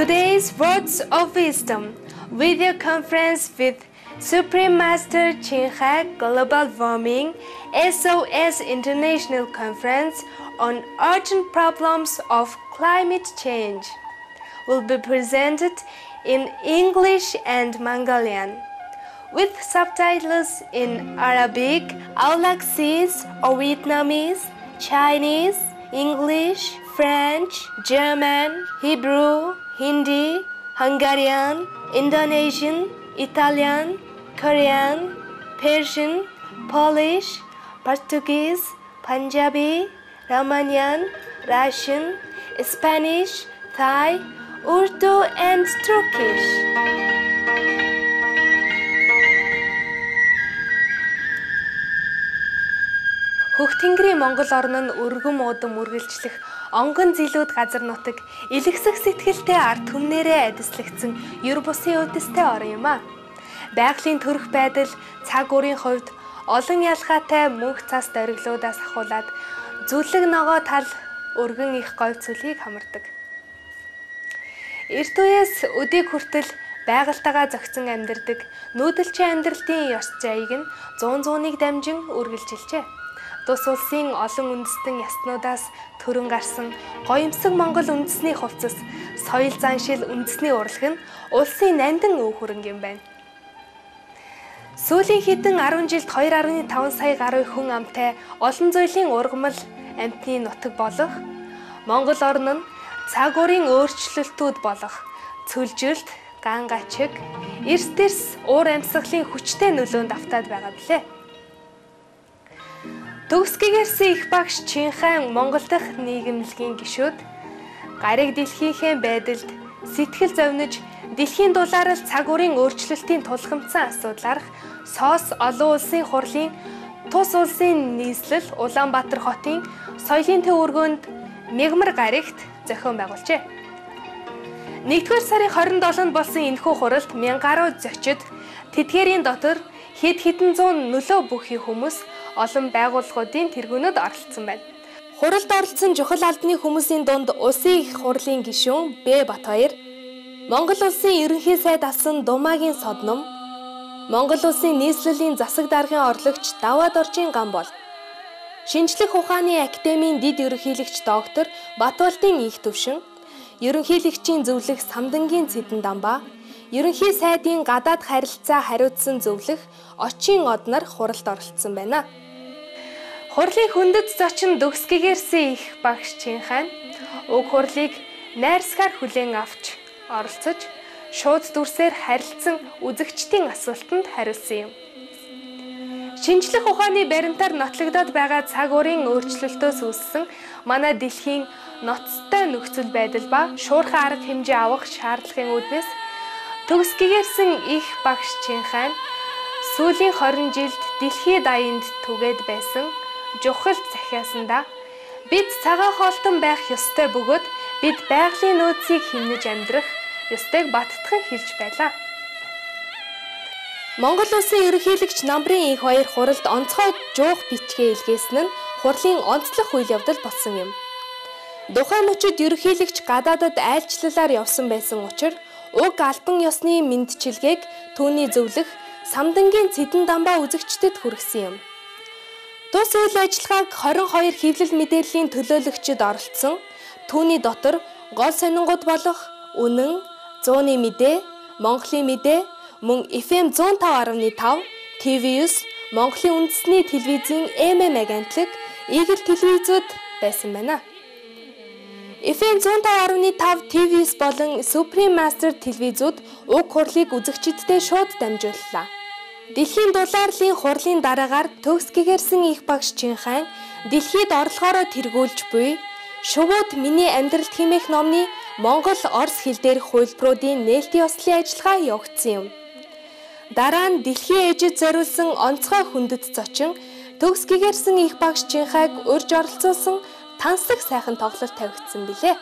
Today's Words of Wisdom video conference with Supreme Master清海Global Warming SOS International Conference on Urgent Problems of Climate Change will be presented in English and Mongolian, with subtitles in Arabic, Aulacese or Vietnamese, Chinese, English, French, German, Hebrew, Hindi, Hungarian, Indonesian, Italian, Korean, Persian, Polish, Portuguese, Punjabi, Romanian, Russian, Spanish, Thai, Urdu, and Turkish. Хөхтөнгөрийн Монгол орн нь өргөм уудам үргэлжлэх онгон зилүүд газар нутаг илгэсэх сэтгэлтэй ард түмнэрээ адислагдсан ер бусын үдэстэй орн юм а. Байгалийн төрөх байдал цаг үрийн хувьд олон ялгаатай мөнх цас дориглуудаас ахуулаад зүлэг ногоо тал өргөн их говь цөлийг хамардаг. Эрт үеэс өдийг хүртэл байгальтайгаа зохицон амьдардаг нүүдэлчин амьдралтын ёс зайг нь зууныг дамжин үргэлжилжээ. Тус улсын олон үндэстэн ястнуудаас төрөн гарсан гоёмсог Монгол үндэсний хувцас соёл заншил үндэсний урлаг нь улсын нандин өв хөрөнгө юм байна. Сүүлийн хэдэн 10 жилд 2.5 сая гаруй хүн амтай олон зүйлийн ургамал амьтны нутаг болох Монгол орн нь цаг уурын өөрчлөлтүүд болох цөлжилт, ган гачиг, эрс дэрс уур амьсгалын хүчтэй нөлөөнд автаад байгаа билээ. Төгсгийгээрсэн их багш清海Монгол дахь нийгэмлэгийн гишүүд гариг дэлхийнхээ байдалд сэтгэл зовниж дэлхийн дулаарал цаг уурын өөрчлөлтийн тулгамдсан асуудлаарх СОС олон улсын хурлын тус улсын нийслэл Улаанбаатар хотын соёлын төв өргөөнд мягмар гаригт зохион байгуулжээ. 1-р сарын 27-нд болсон энэхүү хуралд 1000 гаруй зочид тэдгээрийн дотор хэд хэдэн зуун нөлөө бүхий хүмүүс олон байгууллагуудын тэргүүнүүд оролцсон байна. Хуралд оролцсон чухал албаны хүмүүсийн дунд Улсын их хурлын гишүүн Б. Батбаяр, Монгол улсын ерөнхий сайд асан Думагийн Содном, Монгол улсын нийслэлийн засаг даргын орлогч Даваад Оржийн Гамбол, Шинжлэх ухааны академийн дэд ерөнхийлөгч доктор Батболдын их төвшин, ерөнхийлөгчийн зөвлөх Самдангийн Цэдэн Дамбаа, ерөнхий сайдын гадаад харилцаа хариуцсан зөвлөх Очин од нар хуралд оролцсон байна. Хурлын хүндэт зочин Төгсгийгээрсэн их багш清海уг хурлыг найрсгаар хүлээн авч оролцож шууд дүрсээр харилцсан үзэгчдийн асуултанд хариулсан юм. Шинжлэх ухааны баримтаар нотлогдоод байгаа цаг уурын өөрчлөлтөөс үүссэн манай дэлхийн ноцтой нөхцөл байдал ба шуурхай арга хэмжээ авах шаардлагын үүднээс Төгсгийгээрсэн их багш清海сүүлийн 20 жилд дэлхийд даянд түгээд байсан жухал захиасандаа бид цагаан хоолтон байх ёстой бөгөөд бид байгалийн нөөцийг хэмнэж амьдрах ёстойг баттган хэлж байлаа. Монгол улсын ерөнхийлөгч намрын их хоёр хуралд онцгой жуух бичгээ илгээсэн нь хурлын онцлог үйл явдал болсон юм. Тухайн мөчид ерөнхийлөгч гадаадад айлчлалаар явсан байсан учраас уг албан ёсны мэндчилгээг түүний зөвлөх Самдангийн Цэдэн Дамбаа үзэгчдэд хүргэсэн юм. Тус үйл ажиллагааг 22 хэвлэл мэдээллийн төлөөлөгчид оролцсон. Түүний дотор гол сонингууд болох Үнэн, Зууны мэдээ, Монголын мэдээ, мөн FM 105.5, TV9, Монголын үндэсний телевизийн MM агентлаг, Игэл телевизүүд байсан байна. FM 105.5 TV9 болон Supreme Master телевизүүд уг хурлыг үзэгчдэд шууд дамжууллаа. Дэлхийн дулаарлын хурлын дараагаар Төгсгийгээрсэн их багш清海дэлхийд орлогоороо тэргүүлж буй Шувууд миний амьдралд хэмээх номны Монгол Орос хэл дээрх хувилбаруудын нээлтийн ёслолын ажиллагаа явагдсан юм. Дараа нь дэлхийн ээжид зориулсан онцгой хүндэт зочин Төгсгийгээрсэн их багш清海урьж оролцуулсан танслаг сайхан тоглолт тавигдсан билээ.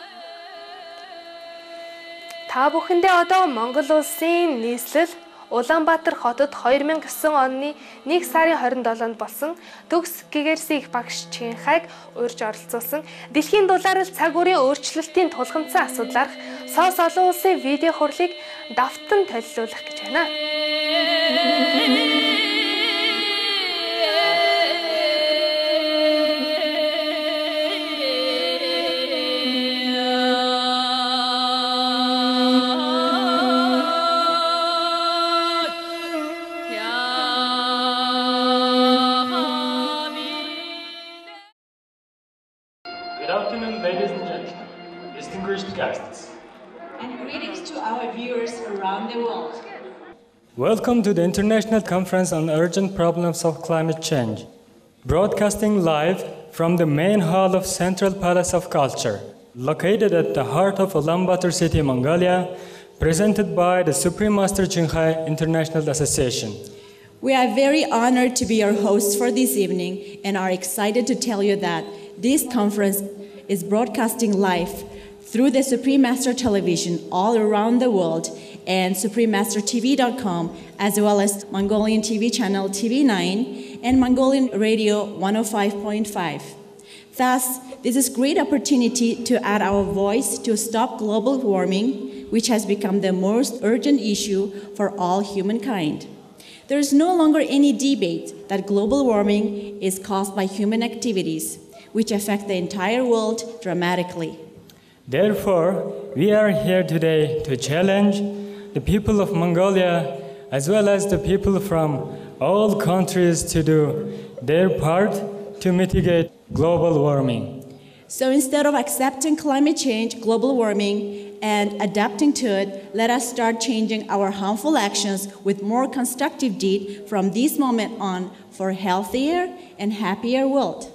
Та бүхэндээ одоо Монгол улсын нийслэл Улаанбаатар хотод 2009 оны 1 сарын 27-нд болсон төгс гэгэрсийг багш Чинхайг урьж оролцуулсан дэлхийн дулаарал цаг үеийн өөрчлөлтийн тулгымцсан асуудлаарх СОС олон улсын видео хурлыг давтан толилуулах гэж байна. Good afternoon, ladies and gentlemen, distinguished guests. And greetings to our viewers around the world. Welcome to the International Conference on Urgent Problems of Climate Change, broadcasting live from the main hall of Central Palace of Culture, located at the heart of Ulaanbaatar City, Mongolia, presented by the Supreme Master Jinghai International Association. We are very honored to be your hosts for this evening and are excited to tell you that this conference is broadcasting live through the Supreme Master Television all around the world and suprememastertv.com, as well as Mongolian TV channel TV9 and Mongolian Radio 105.5. Thus, this is a great opportunity to add our voice to stop global warming, which has become the most urgent issue for all humankind. There is no longer any debate that global warming is caused by human activities, which affect the entire world dramatically. Therefore, we are here today to challenge the people of Mongolia as well as the people from all countries to do their part to mitigate global warming. So instead of accepting climate change, global warming, and adapting to it, let us start changing our harmful actions with more constructive deed from this moment on for a healthier and happier world.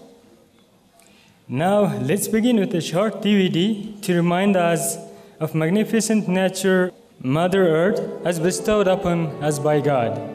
Now, let's begin with a short DVD to remind us of magnificent nature Mother Earth has bestowed upon us by God.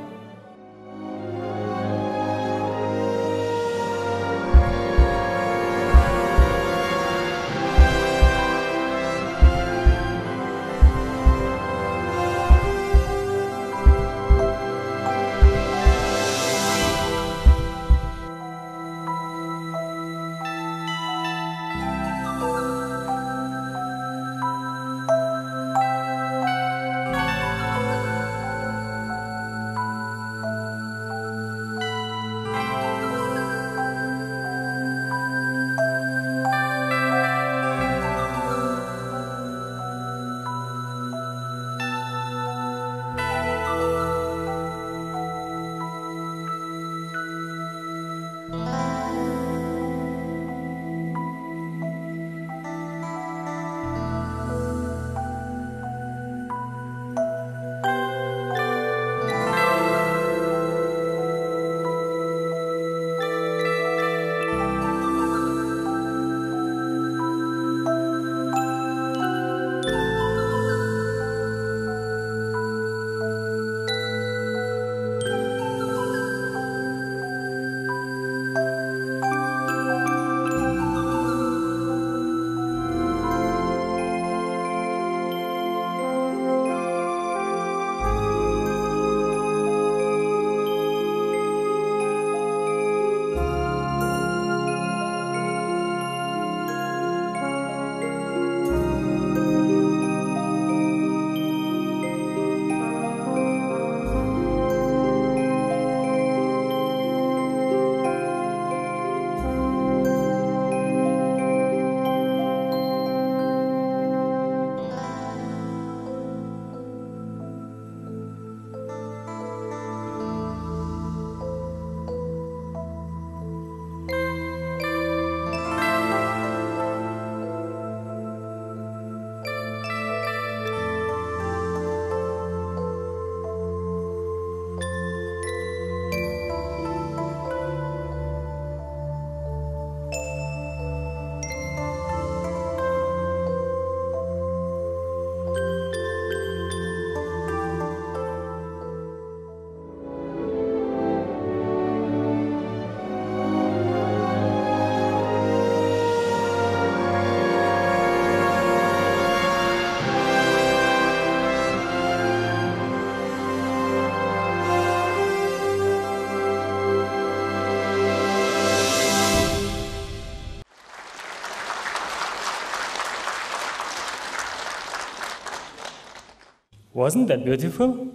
Wasn't that beautiful?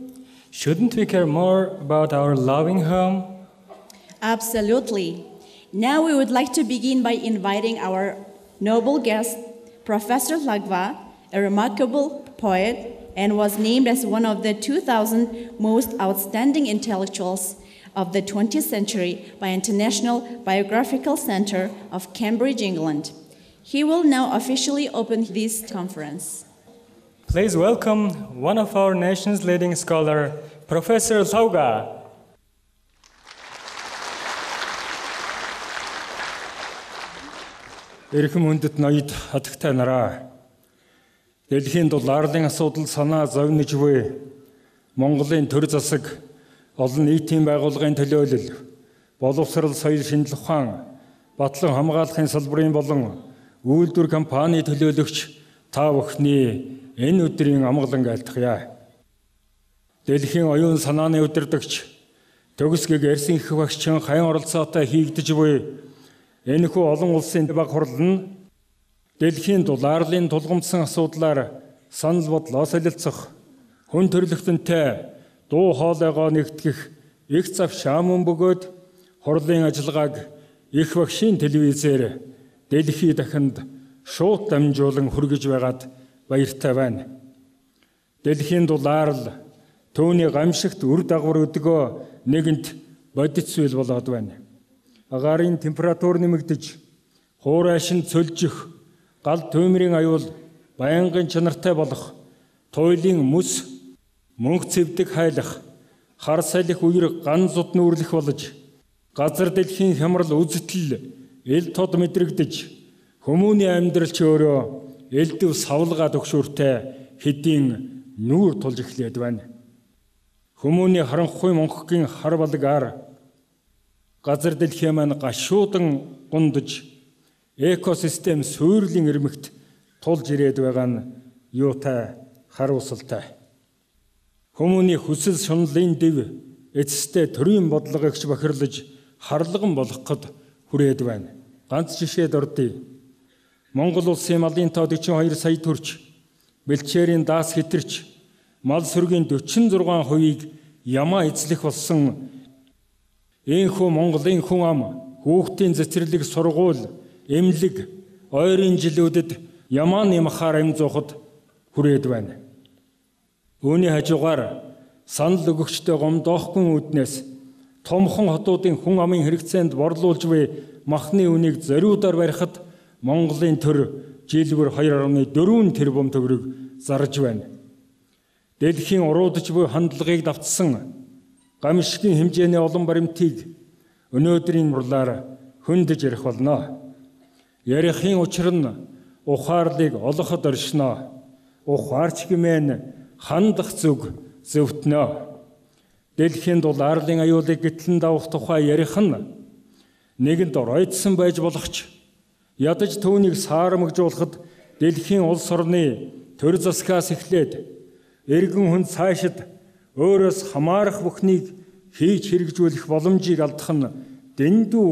Shouldn't we care more about our loving home? Absolutely. Now we would like to begin by inviting our noble guest, Professor Lagva, a remarkable poet, and was named as one of the 2,000 most outstanding intellectuals of the 20th century by International Biographical Center of Cambridge, England. He will now officially open this conference. Please welcome one of our nation's leading scholar, Professor Lagva. Эрхэм хүндэт ноёд хатагтай нараа. Дэлхийн дулаарлын асуудал санаа зовниж буй Монголын төр засаг олон нийтийн байгууллагын төлөөлөл, боловсрал соёл шинжлэх ухаан, батлан хамгаалахын салбарын болон үйлдвэр компани төлөөлөгч та бүхний энэ өдрийн амгалан айлтгая. Дэлхийн оюун санааны удирдагч төгсгөг Эрсэн их багшчин хаян оролцоотой хийгдэж буй энэхүү олон улсын баг хурал нь дэлхийн дулаарлын тулгамдсан асуудлаар санал бодлоо солилцох, хүн төрөлхтөнтэй дуу хоолойгоо нэгтгэх их зав шаамун бөгөөд хурлын ажиллагааг их багшийн телевизээр дэлхий дахинд шууд дамжуулан хүргэж байгаад баяртай байна. Дэлхийн дулаарл түүний гамшигт үр дагавар өдгөө нэгэнт бодит зүйл болоод байна. Агаарын температур нэмэгдэж, хуурайшин цөлжих, гал түймрийн аюул байнгын чанартай болох, туйлын мэс, мөнх цэвдэг хайлах, хар салхи үер ган зуд нүүрлэх болж, газар дэлхийн хямрал үзэтэл эл тод мэдрэгдэж, хүмүүний амьдрал ч өөрөө элдв савлгаа төгшөөртэй хэдийн нүүр тулж эхлээд байна. Хүмүүний харанхуй монхгийн хар балгаар газар дэлхийн маань гашуудан гундаж экосистем суурилын ирмэгт тулж ирээд байгаа нь юутай харуулсалтай. Хүмүүний хүсэл шунлын дэв эцэстээ төрийн бодлогогч бохирлож харлаган болгоход хүрээд байна. Ганц жишээд ордъё. Монгол улсын малын тоо 42 сая төгрөг, бэлчээрийн даас хэтэрч, мал сүргийн 46%-ийг ямаа эзлэх болсон энэхүү Монголын хүн ам хүүхдийн цэцэрлэг сургууль, эмнэлэг, ойрын жилүүдэд ямаа нэмахаар амжуухад хүрээд байна. Үүний хажуугаар санал өгөгчтэй гомдоохгүй үүднээс томхон хотуудын хүн амын хэрэгцээнд борлуулж буй махны үнийг зориудаар барихад Монголын төр жилбэр 2.4 тэрбум төгрөг зарж байна. Дэлхийн уруудж буй хандлагыг давтсан гамшигын хэмжээний олон баримтыг өнөөдрийн урлаар хөндөж ярих болно. Ярихын учир нь ухаарлыг олоход оршино. Ухаарч гэмээн хандах зүг зөвтнө. Дэлхийн дулаарлын аюулыг гэтлэн давах тухай ярих нь нэгэнд оройтсон байж болохч ядаж түүнийг саарамгжуулахад дэлхийн улс орны төр засгаас эхлээд эргэн хүн цаашид өөрөөс хамаарах бүхнийг хийж хэрэгжүүлэх боломжийг алдах нь дэндүү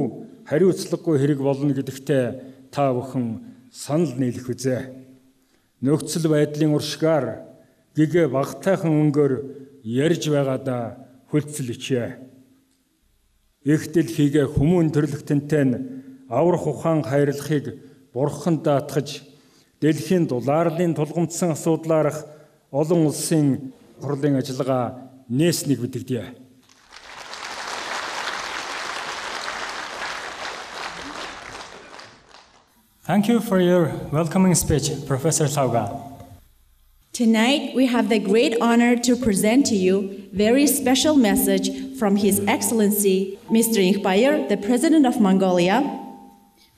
хариуцлагагүй хэрэг болно гэдэгтээ та бүхэн санал нийлэх үзье. Нөхцөл байдлын уршгаар гэгэ багтайхан өнгөөр ярьж байгаадаа хүлцэлчээ. Их дэлхийгээ хүмүүн төрлөختөнтэй нь аврах ухаан хайрлахыг бурхан даатгаж дэлхийн дулаарлын тулгамдсан асуудлаарх олон улсын хурлын ажиллагаа нээснийг мэдэгдэе. Thank you for your welcoming speech, Professor Lagva. Tonight, we have the great honor to present to you a very special message from His Excellency, Mr. Ikhbayar, the President of Mongolia.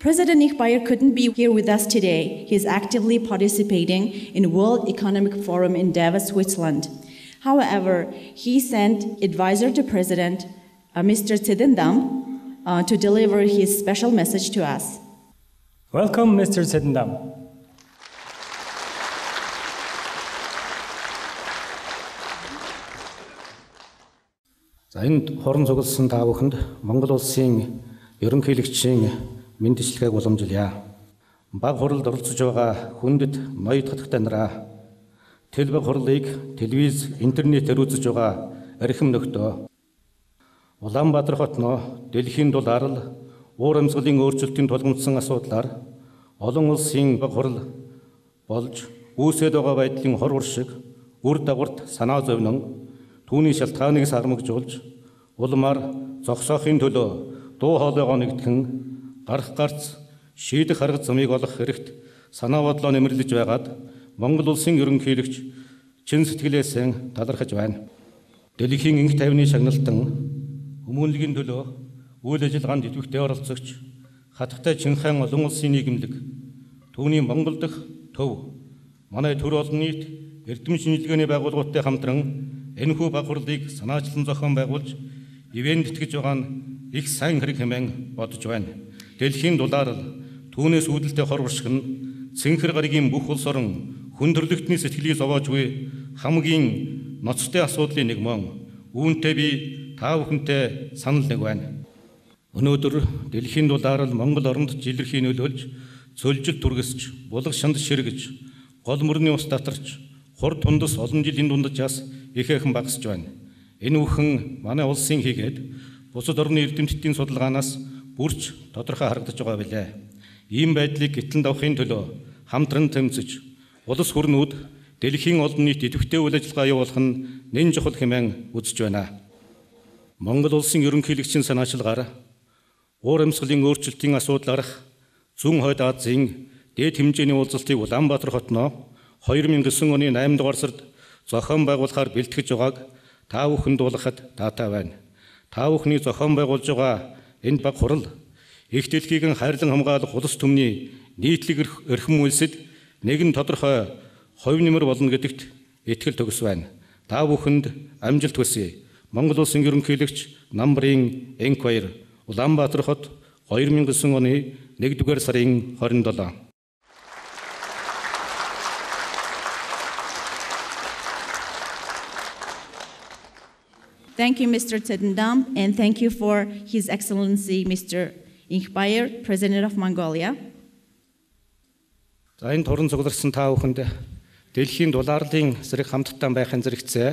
President Ikhbayar couldn't be here with us today. He's actively participating in World Economic Forum in Davos, Switzerland. However, he sent advisor to President, Mr. Tsedendam, to deliver his special message to us. Welcome, Mr. Tsedendam. За энд хорон цугласан та бүхэнд Монгол улсын ерөнхийлөгчийн мэндчилгээг уламжилъя. Баг хуралд оролцож байгаа хүндэт ноёд хатагтай нараа Телевизийн хурлыг телевиз, интернетээр үзэж байгаа архим нөхдөө. Улаанбаатар хотноо дэлхийн дулаарл уур амьсгалын өөрчлөлтийн тулгымдсан асуудлаар олон улсын баг хурал болж үүсээд байгаа байдлын хор уршиг үр дагаварт санаа зовнон түүний шалтгааныг сармагжуулж улмаар зогсоохын төлөө дуу хоолойгоо нэгтгэн гарах гарц шийдэх арга замыг олох хэрэгт санаа бодлоо нэмэрлэж байгаад Монгол улсын ерөнхийлөгч чин сэтгэлээсээ талархаж байна. Дэлхийн инх тайвны шагналтан хүмүүнлэгийн төлөө үйл ажиллагаанд идэвхтэй оролцогч хатгатай Чинхайн олон улсын нийгэмлэг түүний Монгол дахь төв манай төр олон нийт эрдэм шинжилгээний байгууллагуудтай хамтран энэхүү баг хурлыг санаачлан зохион байгуулж ивэнд итгэж байгаа нь их сайн хэрэг хэмээн бодож байна. Дэлхийн дулаарл түүнээс үүдэлтэй хор уршиг нь цэнхэр гаригийн бүх улс орон хүн төрлөختний сэтгэлийг зовоож буй хамгийн ноцтой асуудлын нэг мөн. Үүнтэй би та бүхэнтэй санал нэг байна. Өнөөдөр дэлхийн дулаарл Монгол оронд жилэрхий нөлөөлж, цөлжил түргэсч, булга шанд ширгэж, гол мөрний ус татарч, хур тундас олон жилийн дунджаас ихээхэн багасж байна. Энэ бүхэн манай улсын хийгээд бусад орны эрдэмтдийн судалгаанаас бүрч тодорхой харагдаж байгаа билээ. Ийм байдлыг гэтлэн давахын төлөө хамтран тэмцэж, улс хурлууд дэлхийн олон нийт идэвхтэй үйл ажиллагаа явуулах нь нэн чухал хэмээн үзэж байна. Монгол улсын ерөнхийлөгчийн санаачилгаар уур амьсгалын өөрчлөлтийн асуудал арах зүүн хойд Азийн дээд хэмжээний уулзалтыг Улаанбаатар хотноо 2009 оны 8 дугаар сард зохион байгуулахаар бэлтгэж байгааг та бүхэн дуулахад таатай байна. Та бүхний зохион байгуулж байгаа энэ баг хурал их дэлхийг хайрлан хамгаалах улс түмний нийтлэг эрхэм үйлсэд нэгэн тодорхой хувь нэмэр болно гэдэгт итгэл төгс байна. Та бүхэнд амжилт хүсье. Монгол улсын ерөнхийлөгч намбарын Энквайр Улаанбаатар хот 2009 оны 1-р сарын 27. Thank you, Mr. Tedendam, and thank you for His Excellency, Mr. Inkbayer, President of Mongolia. За энэ туран цугларсан та бүхэнд дэлхийн дулаарлын зэрэг хамтдаа байхын зэрэгцээ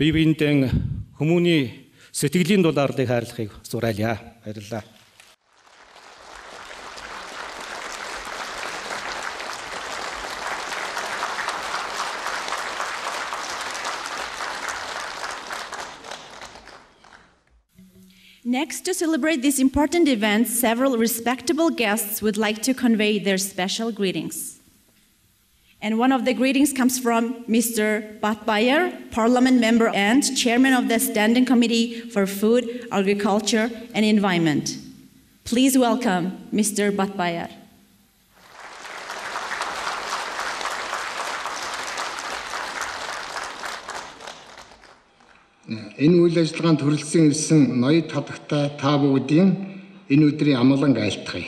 бие биендээ хүмүүний сэтгэлийн дулаарлыг хайрлахыг зурайлаа. Баярлалаа. Next, to celebrate this important event, several respectable guests would like to convey their special greetings. And one of the greetings comes from Mr. Batbayer, Parliament member and Chairman of the Standing Committee for Food, Agriculture and Environment. Please welcome Mr. Batbayer. Энэ үйл ажиллагаанд хүрэлцэн ирсэн ноёд хатагтай та бүгдийн энэ өдрийн амгалан айлтгая.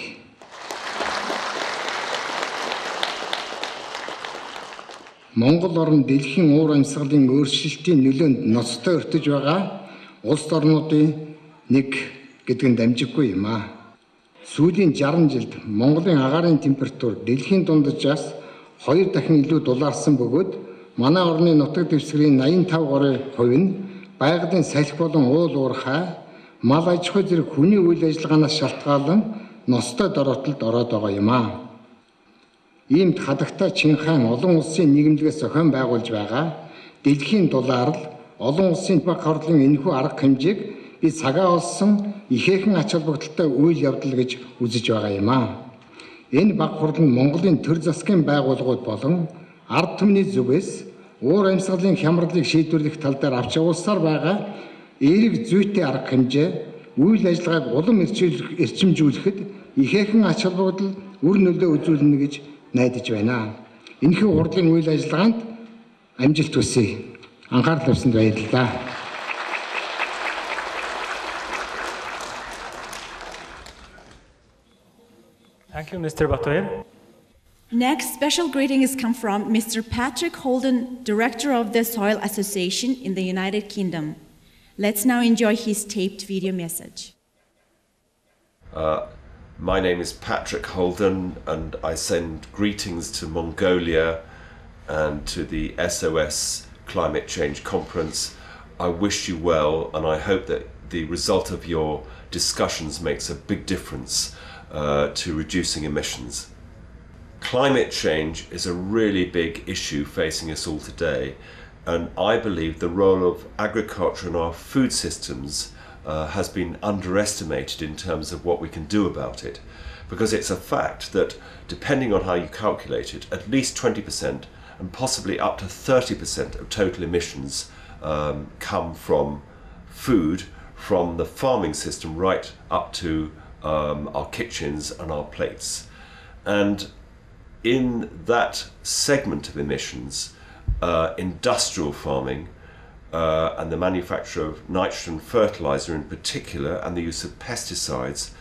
Монгол орн дэлхийн уур амьсгалын өөрчлөлтийн нөлөөнд ноцтой өртөж байгаа улс орнуудын нэг гэдгэнд дамжиггүй юм аа. Сүүлийн 60 жилд Монголын агаарын температур дэлхийн дунджаас 2 дахин илүү дулаарсан бөгөөд манай орны нутаг дэвсгэрийн 85% нь байгалийн салхи болон уул уурхай, мал аж ахуй зэрэг хүний үйл ажиллагаанаас шалтгаалan ноцтой дороотолд ороод байгаа юм аа. Иймд хадагтай Чинхайн олон улсын нийгэмлэгээс зохион байгуулж байгаа дэлхийн дулаарл олон улсын баг хурлын энэхүү арга хэмжээг би цагаа олсон ихээхэн ач холбогдолтой үйл явдал гэж үзэж байгаа юм аа. Энэ баг хурл нь Монголын төр засгийн байгууллагууд болон ард түмний зүгээс уур амьсгалын хямралыг шийдвэрлэх тал дээр авч явуулсаар байгаа эерэг зүйтэй арга хэмжээ үйл ажиллагааг улам эрчимжүүлэхэд ихээхэн ач холбогдол үр нөлөө үзүүлнэ гэж найдаж байна. Энэхүү хурлын үйл ажиллагаанд амжилт хүсье. Анхаарал тавьсанд баярлалаа. Thank you, Mr. Batbayer. Next, special greetings come from Mr. Patrick Holden, Director of the Soil Association in the United Kingdom. Let's now enjoy his taped video message. My name is Patrick Holden, and I send greetings to Mongolia and to the SOS Climate Change Conference. I wish you well, and I hope that the result of your discussions makes a big difference to reducing emissions. Climate change is a really big issue facing us all today, and I believe the role of agriculture in our food systems has been underestimated in terms of what we can do about it, because it's a fact that, depending on how you calculate it, at least 20% and possibly up to 30% of total emissions come from food, from the farming system right up to our kitchens and our plates. And in that segment of emissions, industrial farming and the manufacture of nitrogen fertilizer in particular, and the use of pesticides,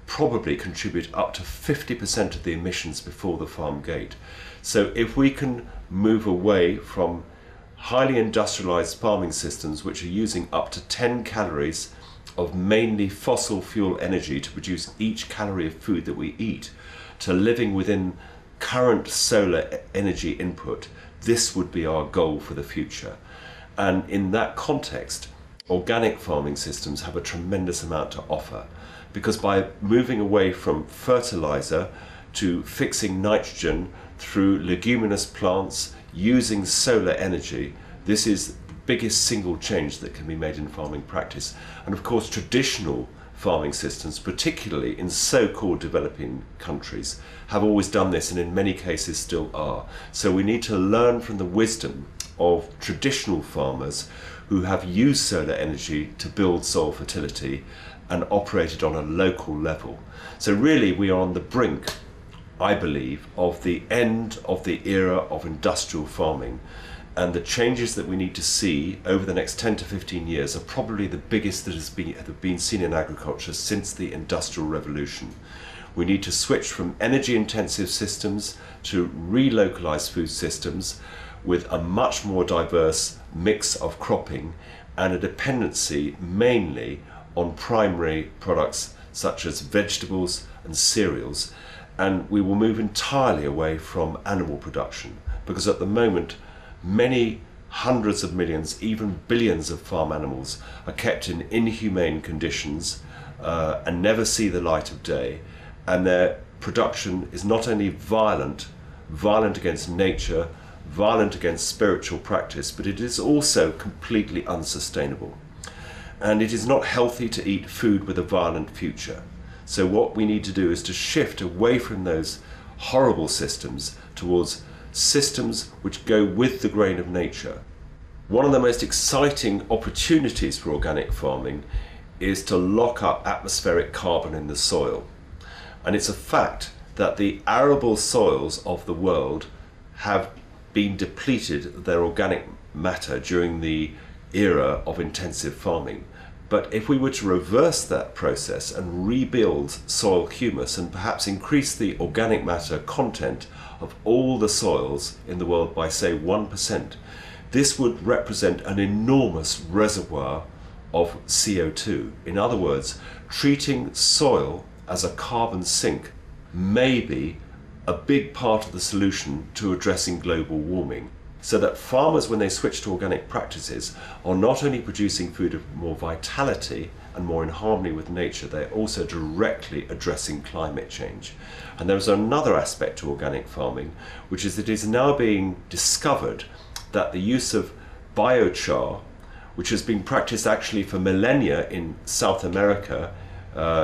probably contribute up to 50% of the emissions before the farm gate. So if we can move away from highly industrialized farming systems which are using up to 10 calories of mainly fossil fuel energy to produce each calorie of food that we eat, to living within current solar energy input, this would be our goal for the future. And in that context, organic farming systems have a tremendous amount to offer, because by moving away from fertilizer to fixing nitrogen through leguminous plants using solar energy, this is the biggest single change that can be made in farming practice. And of course, traditional farming systems, particularly in so-called developing countries, have always done this, and in many cases still are. So we need to learn from the wisdom of traditional farmers who have used solar energy to build soil fertility and operated on a local level. So really we are on the brink, I believe, of the end of the era of industrial farming, and the changes that we need to see over the next 10 to 15 years are probably the biggest that have been seen in agriculture since the Industrial Revolution. We need to switch from energy-intensive systems to relocalized food systems with a much more diverse mix of cropping and a dependency mainly on primary products such as vegetables and cereals. And we will move entirely away from animal production, because at the moment many hundreds of millions, even billions of farm animals are kept in inhumane conditions and never see the light of day, and their production is not only violent against nature, violent against spiritual practice, but it is also completely unsustainable. And it is not healthy to eat food with a violent future. So what we need to do is to shift away from those horrible systems towards systems which go with the grain of nature. One of the most exciting opportunities for organic farming is to lock up atmospheric carbon in the soil. And it's a fact that the arable soils of the world have been depleted of their organic matter during the era of intensive farming. But if we were to reverse that process and rebuild soil humus and perhaps increase the organic matter content of all the soils in the world by, say, 1%, this would represent an enormous reservoir of CO2. In other words, treating soil as a carbon sink may be a big part of the solution to addressing global warming. So that farmers, when they switch to organic practices, are not only producing food of more vitality and more in harmony with nature, they're also directly addressing climate change. And there is another aspect to organic farming, which is that it is now being discovered that the use of biochar, which has been practiced actually for millennia in South America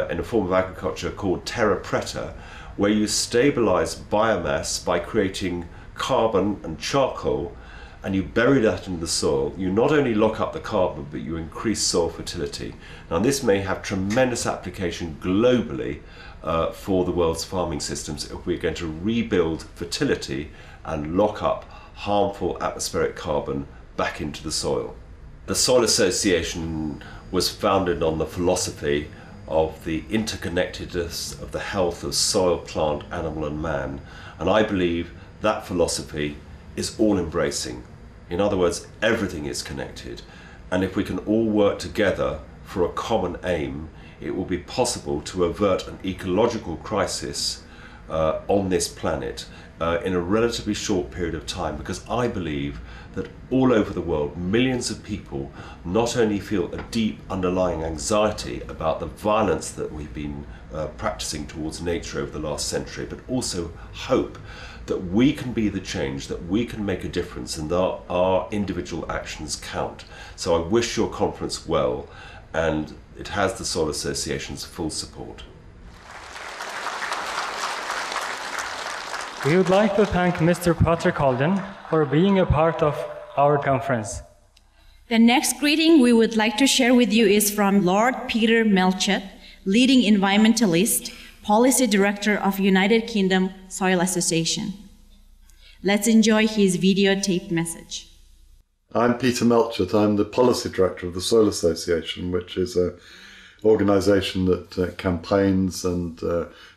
in a form of agriculture called terra preta, where you stabilize biomass by creating carbon and charcoal, and you bury that in the soil, you not only lock up the carbon, but you increase soil fertility. Now this may have tremendous application globally for the world's farming systems if we're going to rebuild fertility and lock up harmful atmospheric carbon back into the soil. The Soil Association was founded on the philosophy of the interconnectedness of the health of soil, plant, animal and man, and I believe that philosophy is all-embracing. In other words, everything is connected, and if we can all work together for a common aim, it will be possible to avert an ecological crisis on this planet in a relatively short period of time, because I believe that all over the world, millions of people not only feel a deep underlying anxiety about the violence that we've been practicing towards nature over the last century, but also hope that we can be the change, that we can make a difference, and that our individual actions count. So I wish your conference well, and it has the Soil Association's full support. We would like to thank Mr. Patrick Holden for being a part of our conference. The next greeting we would like to share with you is from Lord Peter Melchett, leading environmentalist, Policy Director of United Kingdom Soil Association. Let's enjoy his videotaped message. I'm Peter Melchett. I'm the Policy Director of the Soil Association, which is an organisation that campaigns and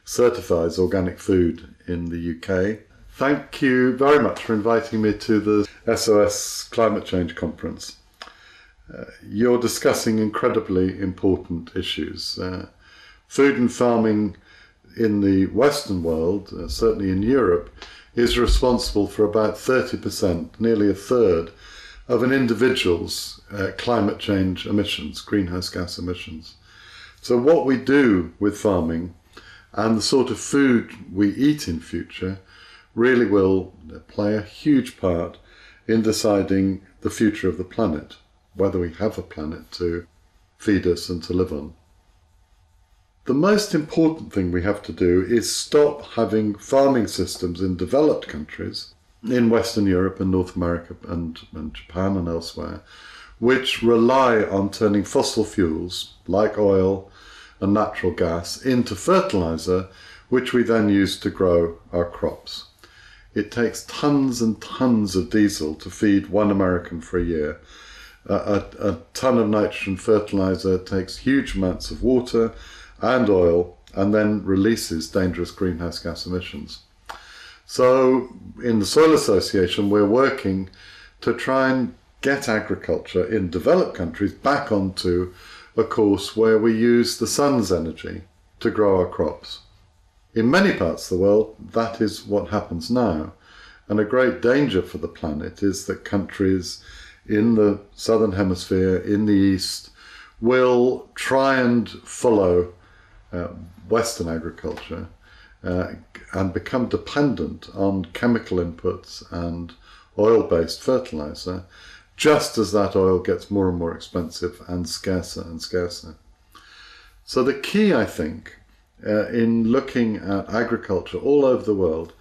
certifies organic food in the UK. Thank you very much for inviting me to the SOS Climate Change Conference. You're discussing incredibly important issues. Food and farming in the Western world, certainly in Europe, is responsible for about 30%, nearly a third, of an individual's climate change emissions, greenhouse gas emissions. So what we do with farming and the sort of food we eat in future really will play a huge part in deciding the future of the planet, whether we have a planet to feed us and to live on. The most important thing we have to do is stop having farming systems in developed countries, in Western Europe and North America and Japan and elsewhere, which rely on turning fossil fuels like oil and natural gas into fertilizer, which we then use to grow our crops. It takes tons and tons of diesel to feed one American for a year. A ton of nitrogen fertilizer takes huge amounts of water and oil and then releases dangerous greenhouse gas emissions. So in the Soil Association, we're working to try and get agriculture in developed countries back onto a course where we use the sun's energy to grow our crops. In many parts of the world, that is what happens now. And a great danger for the planet is that countries in the southern hemisphere, in the east, will try and follow Western agriculture and become dependent on chemical inputs and oil-based fertilizer, just as that oil gets more and more expensive and scarcer and scarcer. So the key, I think, in looking at agriculture all over the world,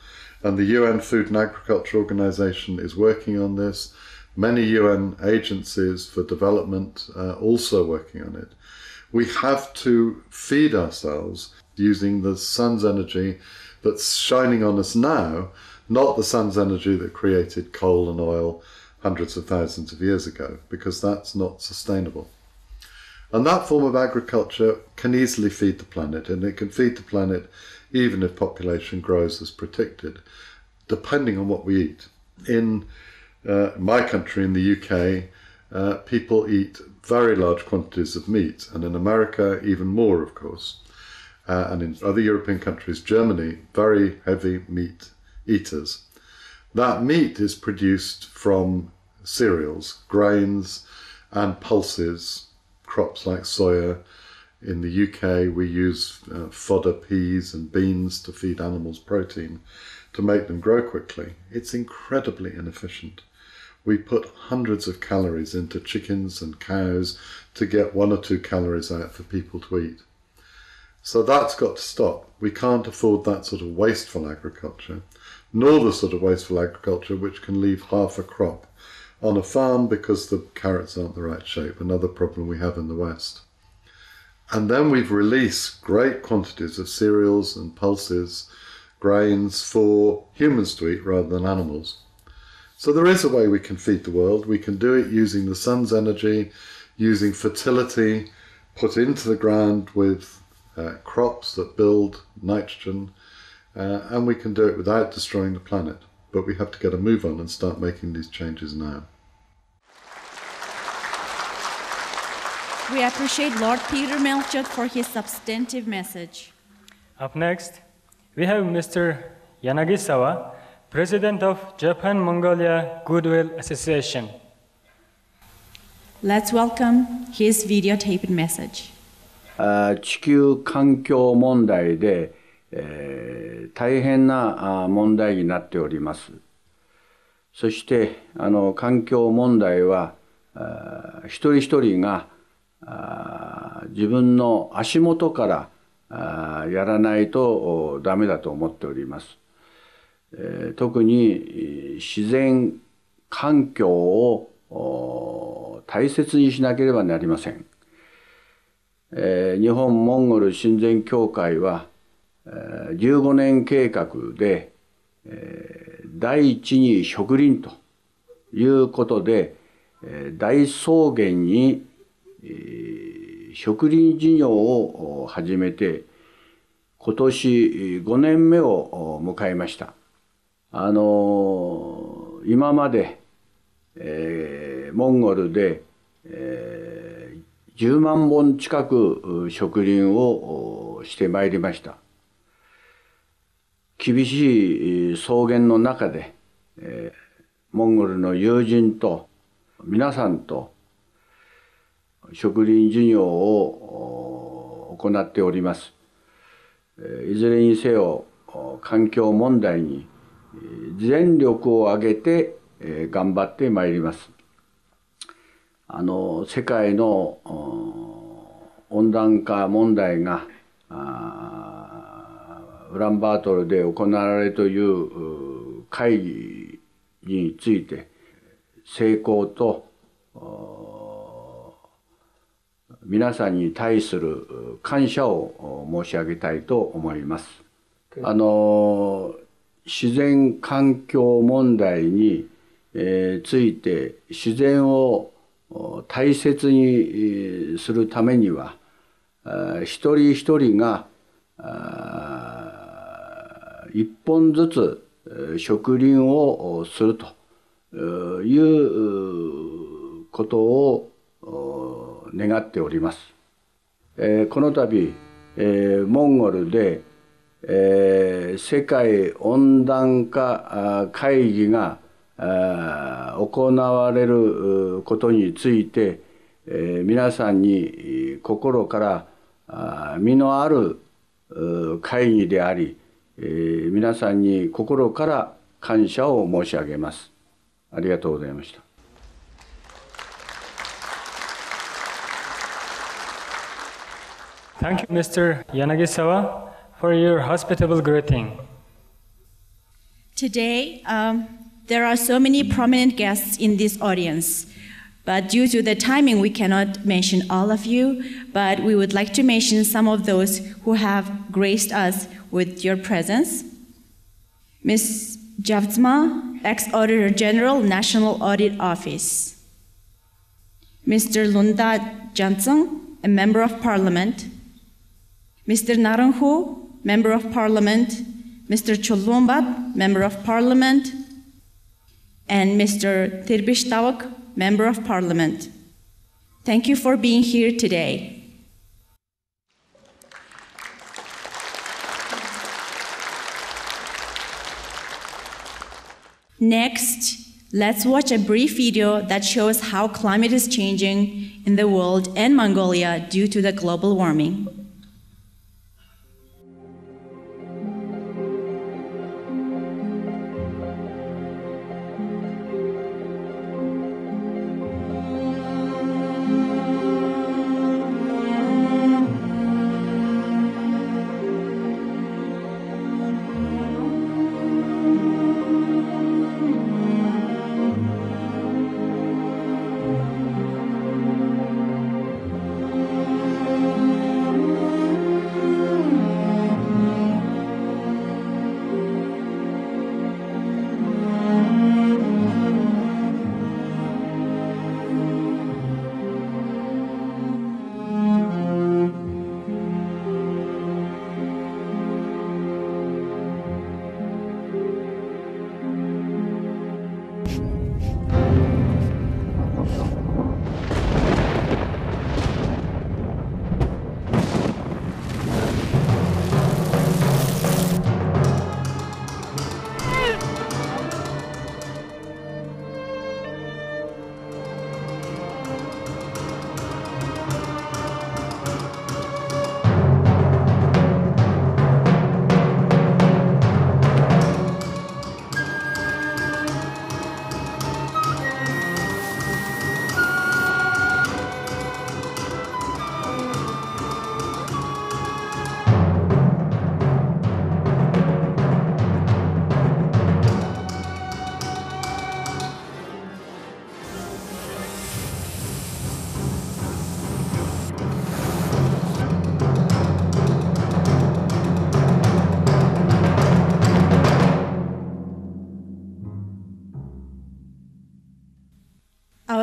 and the UN Food and Agriculture Organization is working on this, many UN agencies for development also working on it. We have to feed ourselves using the sun's energy that's shining on us now, not the sun's energy that created coal and oil hundreds of thousands of years ago, because that's not sustainable. And that form of agriculture can easily feed the planet, and it can feed the planet even if population grows as predicted, depending on what we eat. In my country, in the UK, people eat very large quantities of meat, and in America even more, of course. And in other European countries, Germany, very heavy meat eaters. That meat is produced from cereals, grains and pulses, crops like soya. In the UK, we use fodder peas and beans to feed animals protein to make them grow quickly. It's incredibly inefficient. We put hundreds of calories into chickens and cows to get 1 or 2 calories out for people to eat. So that's got to stop. We can't afford that sort of wasteful agriculture, nor the sort of wasteful agriculture which can leave half a crop on a farm because the carrots aren't the right shape, another problem we have in the West. And then we've released great quantities of cereals and pulses, grains for humans to eat rather than animals. So there is a way we can feed the world. We can do it using the sun's energy, using fertility put into the ground with crops that build nitrogen, and we can do it without destroying the planet. But we have to get a move on and start making these changes now. We appreciate Lord Peter Melchett for his substantive message. Up next, We have Mr. Yanagisawa, President of Japan-Mongolia Goodwill Association. Let's welcome his videotaped message. 地球環境問題で、大変な問題になっております。そして環境問題は一人一人が自分の足元からやらないとダメだと思っております。特に自然環境を大切にしなければなりません。日本モンゴル親善協会は15年計画で第一に植林ということで大草原に植林事業を始めて今年5年目を迎えました。今までモンゴルで10万本近く植林をしてまいりました。厳しい草原の中でモンゴルの友人と皆さんと植林事業を行っております。いずれにせよ環境問題に全力を挙げて頑張ってまいります。世界の温暖化問題がウランバートルで行われるという会議について成功と皆さんに対する感謝を申し上げたいと思います。自然環境問題について自然を大切にするためには一人一人が一本ずつ植林をするということを願っております。この度モンゴルで世界温暖化会議が行われることについて皆さんに心から実のある会議であり皆さんに心から感謝を申し上げます。ありがとうございました。Thank you, Mr. Yanagisawa, for your hospitable greeting. Today, there are so many prominent guests in this audience, but due to the timing, we cannot mention all of you, but we would like to mention some of those who have graced us with your presence. Ms. Javzma, Ex-Auditor General, National Audit Office. Mr. Lunda Jantsung, a Member of Parliament. Mr. Naranghu, Member of Parliament. Mr. Cholumbat, Member of Parliament. And Mr. Tirbish Tawak, Member of Parliament. Thank you for being here today. Next, let's watch a brief video that shows how climate is changing in the world and Mongolia due to the global warming.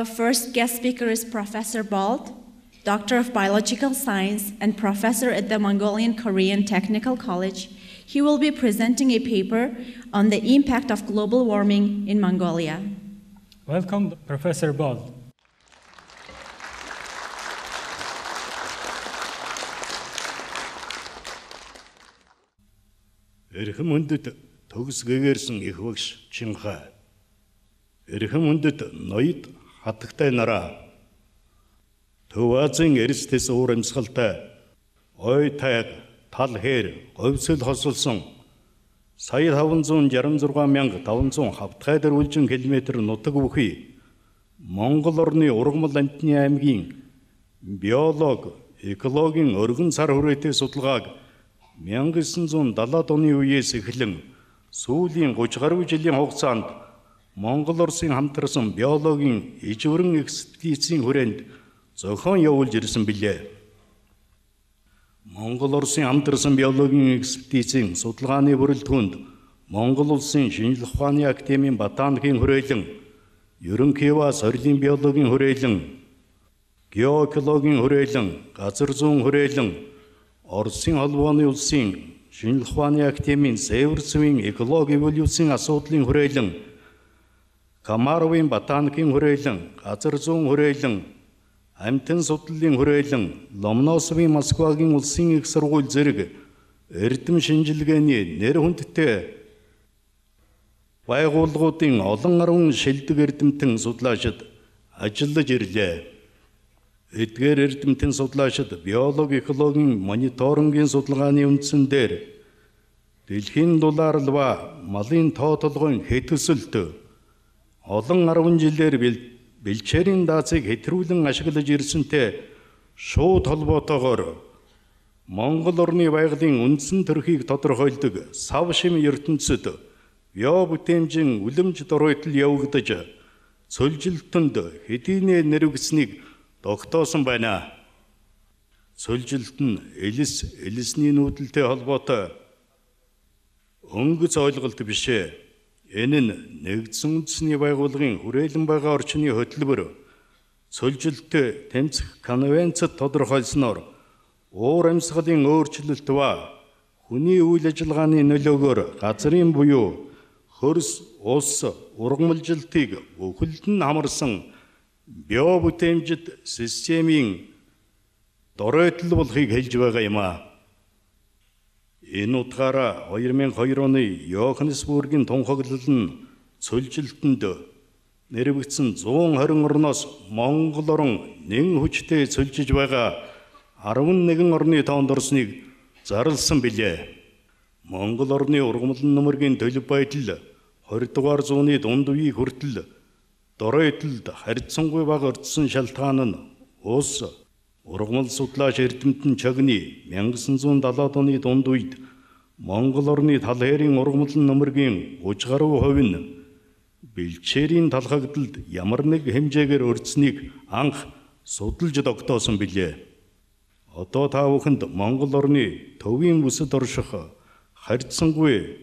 Our first guest speaker is Professor Bald, Doctor of Biological Science and Professor at the Mongolian Korean Technical College. He will be presenting a paper on the impact of global warming in Mongolia. Welcome, Professor Bald. Эрхэм хүндэт төгс гэгэрсэн их багш Чинхай. Эрхэм хүндэт ноёд хатагтай нараа. Төв Азийн эрсдэс уурамсгалтай ой тайг тал хээр говьсөл хосолсон сая 566,500 хавтгай дөрвөлжин километр нутаг бүхий Монгол орны ургамал амтны аймгийн биолог, экологийн өргөн сар хүрээтэй судалгааг 1970-ад оны үеэс эхлэн сүүлийн 30 гаруй жилийн хугацаанд Монгол Оросын хамтарсан биологийн ижвэрэн экспедицийн хүрээнд зохион явуулж ирсэн билээ. Монгол Оросын хамтарсан биологийн экспедицийн судалгааны бүрэлдэхүүнд Монгол Улсын шинжлэх ухааны академийн ботаникийн хүрээлэн, ерөнхийдөө сорилын биологийн хүрээлэн, геоэкологийн хүрээлэн, газар зүйн хүрээлэн, Оросын холбооны улсын шинжлэх ухааны академийн цэвэр цэвийн экологи эволюцийн асуудлын хүрээлэн, Камаровын ботаникийн хүрээлэн, газар зүйн хүрээлэн, амтэн судлалын хүрээлэн, Ломоносовын Москвагийн улсын их сургууль зэрэг эрдэм шинжилгээний нэр хүндтэй байгууллагуудын олон арван шилдэг эрдэмтэн судлаачид ажиллаж ирлээ. Эдгээр эрдэмтэн судлаачид биологи, экологийн мониторингийн судалгааны үндсэн дээр дэлхийн дулаалал ба малын тоо толгойн хэд өсөлт олон 10 жилээр бэлчээрийн даацыг хэтрүүлэн ашиглаж ирсэнтэй шууд холбоотойгоор Монгол орны байгалийн үндсэн төрхийг тодорхойлдог сав шим ертөнцид био бүтээмжийн үлэмж доройтол явагдаж цөлжилтөнд хэдийнэ нэрвгснийг тогтоосон байна. Цөлжилт нь элесний нүүдэлтэй холбоотой өнгөц ойлголт биш ээ. Энэ нь нэгдсэн үндэсний байгууллагын хүрээлэн байгаа орчны хөтөлбөр цөлжилттэй тэмцэх конвенцэд тодорхойлсноор уур амьсгалын өөрчлөлт ба хүний үйл ажиллагааны нөлөөгөөр газрын буюу хөрс, ус, ургамалжилтыг бүхэлд нь хамарсан био бүтээмжид системийн доройтол болохыг хэлж байгаа юм а. Энэ утгаараа 2002 оны Йоханнесбургийн тунхаглал нь цөлжилтөнд нэрвэгдсэн 120 орноос Монгол орн нэн хүчтэй цөлжиж байгаа 11 орны тоонд орсныг зарласан билээ. Монгол орны ургамлын нөмөргийн төлөв байдал 20 дугаар зууны дунд үеийг хүртэл доройтолд харьцангуй бага өртсөн шалтгаан нь ус, ургамал судлаач эрдэмтэн Чагны 1970-ад оны дунд үед Монгол орны тал хээрийн ургамлын нөмөргийн 30 гаруй хувь нь бэлчээрийн талхагдалд ямар нэг хэмжээгээр өртсөнийг анх судалж тогтоосон билээ. Одоо та бүхэнд Монгол орны төвийн бүсэд орших харьцангуй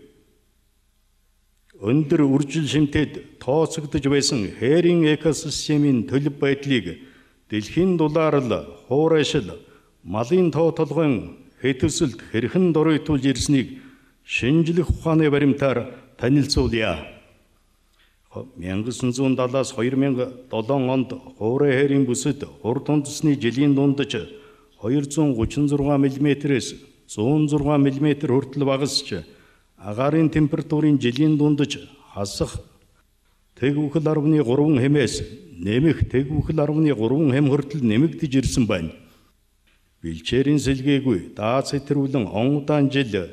өндөр үржил шимтэд тооцогдож байсан хээрийн экосистемийн төлөв байдлыг дэлхийн дулаалал, хуурайшил, малын тоо толгойн хэд өсөлт хэрхэн доройтуулж ирснийг шинжлэх ухааны баримтаар танилцуулъя. 1970-аас 2007 онд хуурай хээрийн бүсэд урд үндэсний жилийн дундаж 236 мм-ээс 106 мм хүртэл багасч агаарын температурын жилийн дундаж хасах тэгвхэл 10.3 хэмээс нэмэх тэгвхэл 10.3 хэм хүртэл нэмэгдэж ирсэн байна. Бэлчээрийн сэлгээгүй даац хэтрүүлэн он удаан жил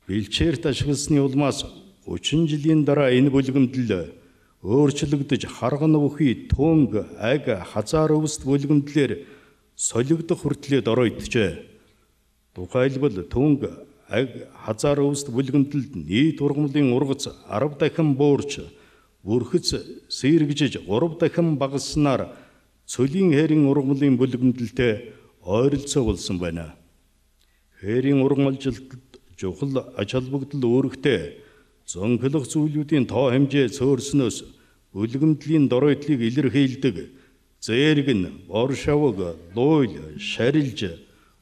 бэлчээрт ашигласны улмаас 30 жилийн дараа энэ бүлгэмдэл өөрчлөгдөж харгана бүхий төнг, аг, хазаар өвсд бүлгэмдлэр солигдох хүртлээр доройтжээ. Тухайлбал төнг, аг, хазаар өвсд бүлгэмдэлд нийт ургамлын ургац 10 дахин буурч, бүрхэц сэргижиж 3 дахин багаснаар цөлийн хээрийн ургамлын бүлгэмдэлтэй ойролцоо болсон байна. Хээрийн ургамалжилтад чухал ач холбогдол үүрэгтэй зөнхлөх зүйлүүдийн тоо хэмжээ цөөрснөөс үлгэмтлийн доройдлыг илэрхийлдэг зэрэг нь Варшаваг луйл, шарилж,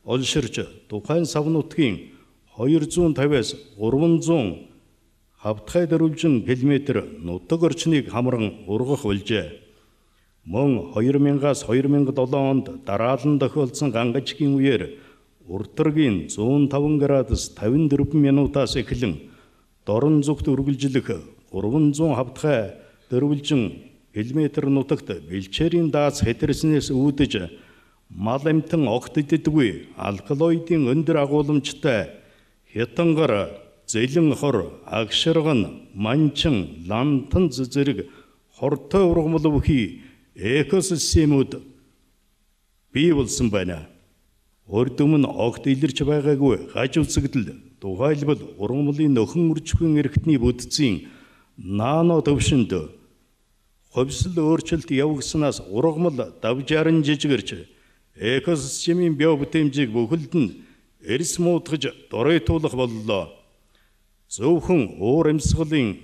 олширч тухайн сав нутгийн 250-аас 300 хавтгай дөрвөлжин километр нутаг орчныг хамран ургах болжээ. Мөн 2000-аас 2007 онд дараалан тохиолдсон гангажгийн үеэр уртаргийн 105 градус 54 минутаас эхлэн дорн зүгт үргэлжлэх 300 хавтгай дөрвөлжин километр нутагт бэлчээрийн даац хэтэрснээс үүдэж мал амтан огт иддэггүй алкалоидын өндөр агуулмжтай хятангар, зэлэн хор, агширган, манчин, лантан зэрэг хортой ургамал бүхий экосистемүүд бий болсон байна. Урд өмнө огт илэрч байгаагүй гаж үзэгдэл, тухайлбал ургамлын нөхөн үржихэн эрхтний бүдцийн нано төвшөнд ховсол өөрчлөлт явагснаас ургамал давжаарн жижигэрч экосистемийн бие бүтээмжийг бүхэлд нь эрс муудгаж доройтуулах боллоо. Зөвхөн уур амьсгалын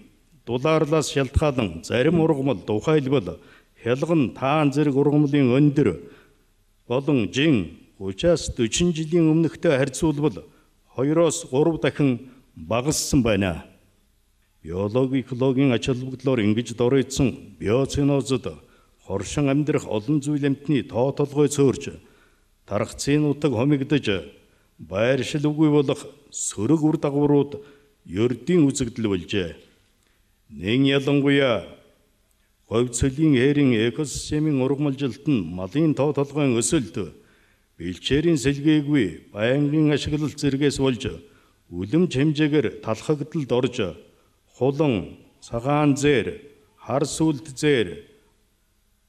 дулаарлаас шалтгаалan зарим ургамал тухайлбал хялган таан зэрэг ургамлын өндөр болон жин 30-аас 40 жилийн өмнөхтэй харьцуулбал 2-оос 3 дахин багассан байна. Биологи экологийн ач холбогдлоор ингэж доройтсон биоценозод хоршин амьдрах олон зүйл амьтны тоо толгой цөөрч тархацын нутаг хомигдож байршил үгүй болох сөрөг үр дагаврууд ердийн үзэгдэл болжээ. Нэн ялангуяа говь цөлийн хээрийн экосистемийн ургамалжилт нь малын тоо толгойн өсөлт, бэлчээрийн сэлгээгүй байнгын ашиглалт зэргээс болж үлэмж хэмжээгээр талхагдалд орж хулан, цагаан зээр, хар сүлд зээр,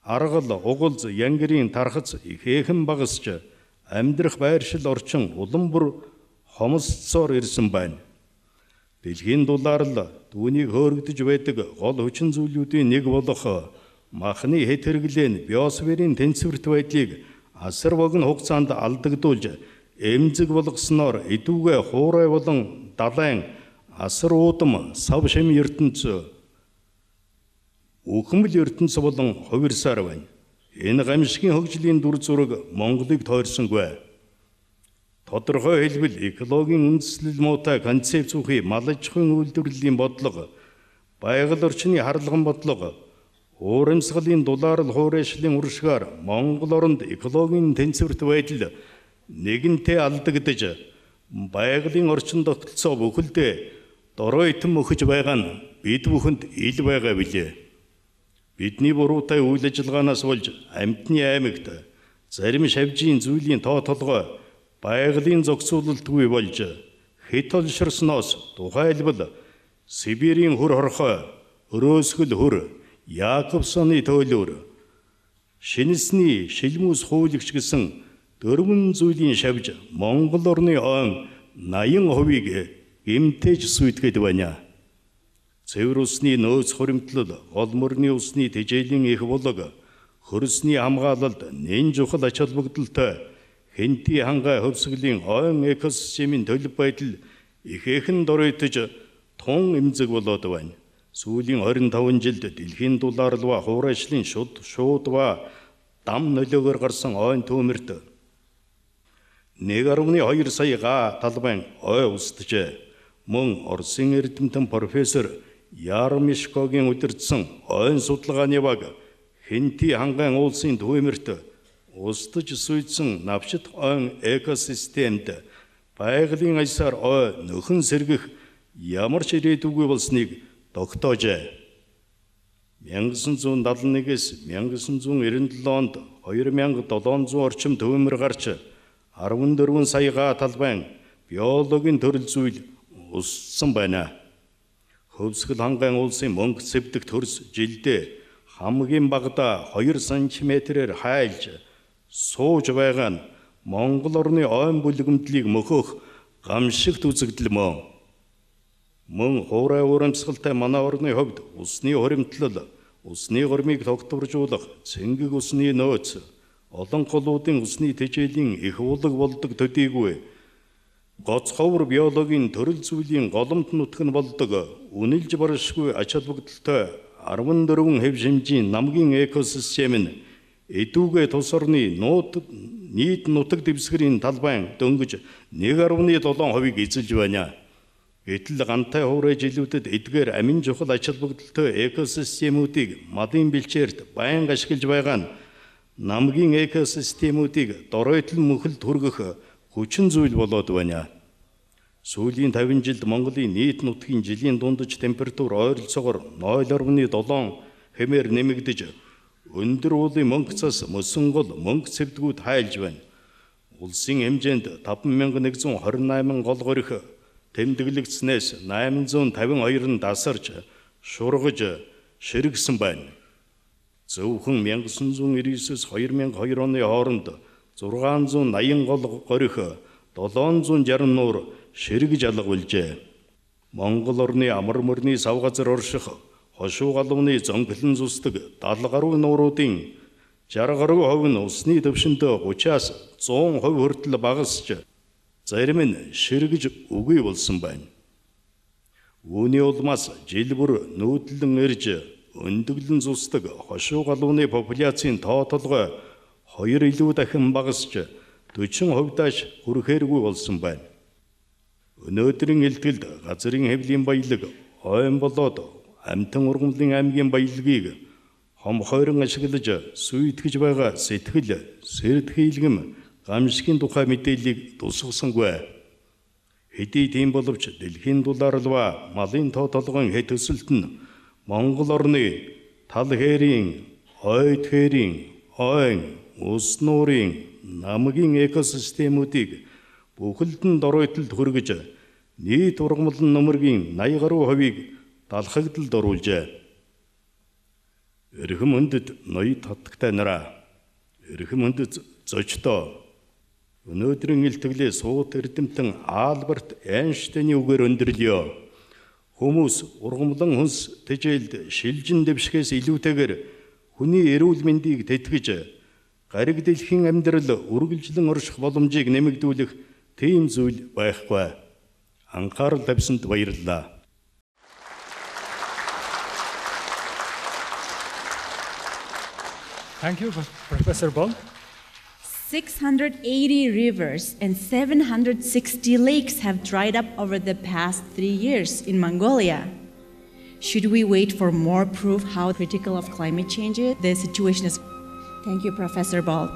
аргал, угалз, янгирийн тархац ихээхэн багасч амьдрах байршил орчин улам бүр хомсцоор ирсэн байна. Дэлхийн дулаалал түүнийг хөөргөдөж байдаг гол хүчин зүйлүүдийн нэг болох махны хэт хэрэглээ нь биосферийн тэнцвэрт байдлыг асар богино хугацаанд алдагдуулж эмзэг болгосноор идүүгээ хуурай болон далайн асар уудам сав шим ертөнц үхэмл ертөнц болон хувирсаар байна. Энэ гамшигын хөгжлийн дүр зураг Монголыг тойрсонгүй. Тодорхой хэлбэл экологийн үндэслэл муутай концепц үхий мал аж ахуйн үйлдвэрлэлийн бодлого, байгаль орчны харлаган бодлого, уур амьсгалын дулаалал хуурайшлын уршгаар Монгол оронд экологийн тэнцвэрт байдал нэгэнтээ алдагдаж байгалийн орчин тогтолцоо бүхэлдээ доройтон мөхөж байгаа нь бид бүхэнд ил байгаа билээ. Бидний буруутай үйл ажиллагаанаас болж амьтны аймагт зарим шавжийн зүйлийн тоо толгой байгалийн зохицуулалтгүй болж хэт олширсноос тухайлбал Сибирийн хүр хорхой, өрөөсгөл хүр, Яакобсоны төөлөөр, шинэсний шилмүүс хуулагч гэсэн 4 зүйлийн шавж Монгол орны он 80% гэмтэж сүйтгэд байна. Цэвэр усны нөөц хуримтлал, гол мөрний усны тэжээлийн их булаг, хөрсний хамгаалалд нэн чухал ач холбогдолтой хэнти хангай хөвсгөлийн ойн экосистемийн төлөв байдал ихээхэн доройтож тун эмзэг болоод байна. Сүүлийн 25 жилд дэлхийн дулаалал ба хуурайшлын шууд ба дам нөлөөгөөр гарсан ойн төмөрт 1.2 сая га талбайн ой устжээ. Мөн Оросын эрдэмтэн профессор Ярмишкогийн удирдсан ойн судалгааны баг хэнти хангайн уулсын төмөрт устж сүйдсэн навшид ойн экосистемд байгалийн аясаар ой нөхөн сэргэх ямар ч ирээдүггүй болсныг тогтоожээ. 1971-с 1997 онд 2700 орчим төмөр гарч 14 сая га талбайн биологийн төрөл зүйл уссан байна. Хөвсгөл хангайн уулсын мөнгө цэвдэх төрс жилдээ хамгийн багадаа 2 см-ээр хайлж сууж байгаа нь Монгол орны ойн бүлгэмдлийг мөхөх гамшигт үзэгдэл мөн хуурай уур амьсгалтай манай орны хувьд усны хуримтлал, усны гормыг тогтворжуулах цэнгэг усны нөөц, олон голуудын усны тэжээлийн их улаг болдог төдийгүй гоцховор биологийн төрөл зүйлийн голомт нутаг нь болдог үнэлж баршгүй ач холбогдолтой 14 хэв хэмжээний намгийн экосистем нь эдүүгээ тус орны нийт нутаг дэвсгэрийн талбайн дөнгөж 1.7% эзэлж байна. Гэтэл гантай хуурай жилүүдэд эдгээр амин чухал ач холбогдолтой экосистемүүдийг малын бэлчээрт байнга ашиглаж байгаа нь намгийн экосистемүүдийг доройтлон мөхөлд хүргэх хүчин зүйл болоод байна. Сүүлийн 50 жилд Монголын нийт нутгийн жилийн дундаж температур ойролцоогоор 0.7 хэмээр нэмэгдэж өндөр уулын мөнгө цас мөсөн гол мөнгө цэвдгүүд хайлж байна. Улсын хэмжээнд 5128 гол горих тэмдэглэгдснээс 852 нь дасарч шургаж ширэгсэн байна. Зөвхөн 1999-с 2002 оны хооронд 680 гол горих 760 нуур ширгэж алгавлжээ. Монгол орны амар мөрний сав газар орших хошуу галууны зөнгөлөн зүсдэг 70 гаруй нууруудын 60 гаруй хувь нь усны төвшөндөө 30-аас 100% хүртэл багасч зарим нь ширгэж үгүй болсон байна. Үүний улмаас жил бүр нүүдлэн ирж өндөглөн зүсдэг хошуу галууны популяцийн тоо толгой 2 илүү дахин багасч 40%-аас хүрэхээргүй болсон байна. Өнөөдрийн илтгэлд газрын хэвлийн баялаг ойн болоод амтан ургамлын аймгийн баялагийг хомхойрон ашиглаж сүйтгэж байгаа сэтгэл сэрд хийлгэм гамшигын тухай мэдээллийг тусгасангүй. Хэдий тийм боловч дэлхийн дулаарлва малын тоо толгойн хэд өсөлт нь Монгол орны тал хээрийн, ойд хээрийн, ойн, ус нуурын, намгийн экосистемүүдийг бүхэлд нь доройтолд хүргэж нийт ургамлын нөмөргийн 80 гаруй хувийг далхагдалд оруулжээ. Эрхэм хүндэт ноёд татагтай нараа, эрхэм хүндэт зочдоо, өнөөдрийн илтгэлээ суут эрдэмтэн Альберт Эйнштейний үгээр өндөрлөё. Хүмүүс ургамлан хүнс тэжээлд шилжин дэвшгээс илүүтэйгээр хүний эрүүл мэндийг тэтгэж гариг дэлхийн амьдрал үргэлжлэн орших боломжийг нэмэгдүүлэх тийм зүйл байхгүй. Анхаарал тавьсанд баярлалаа. Thank you, Professor Ball. 680 rivers and 760 lakes have dried up over the past 3 years in Mongolia. Should we wait for more proof how critical of climate change the situation is? Thank you, Professor Ball.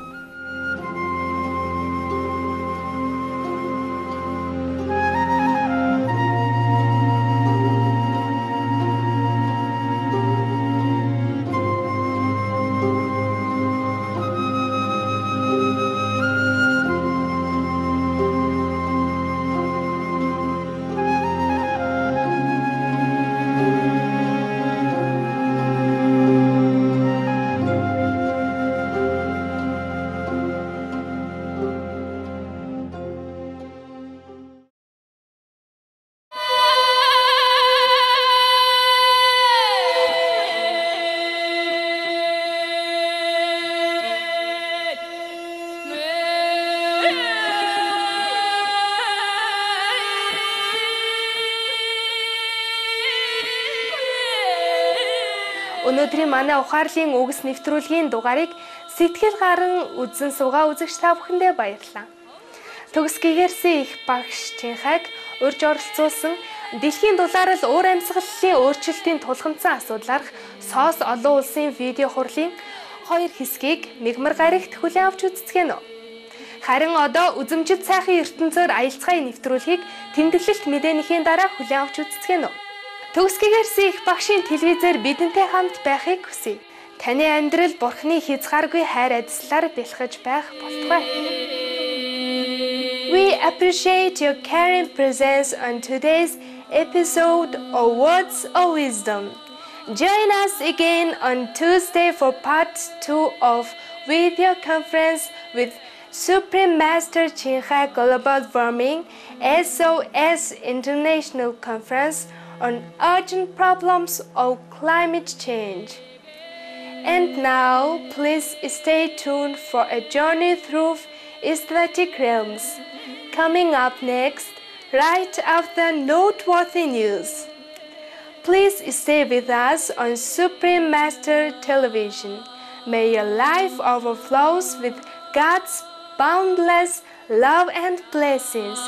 Өнөөдрийн манай ухаарлын үгс нэвтрүүлгийн дугаарыг сэтгэл гарan үзэн суугаа үзэгч та бүхэндээ баярлалаа. Төгс гэгэрсэн их багш Чинхайг урьж оролцуулсан дэлхийн дулаарл уур амьсгалын өөрчлөлтийн тулгамдсан асуудлаарх СОС олон улсын видео хурлын 2 хэсгийг мигмар гарагт хүлээн авч үздэцгэнэ. Харин одоо үзэмжид сайхан ертөнцөөр аялцгаая нэвтрүүлгийг тэмдэглэлт мэдээнийхээ дараа хүлээн авч үздэцгэнэ. Төгс гэгэрсэн их багшийн телевизээр бидэнтэй хамт байхыг хүсье. Таны амьдрал Бурхны хязгааргүй хайр адислаар бэлхэж байх болтугай. We appreciate your caring presence on today's episode of Words of Wisdom. Join us again on Tuesday for part 2 of video conference with Supreme Master Chinchai Global Warming SOS International Conference on urgent problems of climate change. And now, please stay tuned for a journey through aesthetic realms. Coming up next, right after noteworthy news. Please stay with us on Supreme Master Television. May your life overflows with God's boundless love and blessings.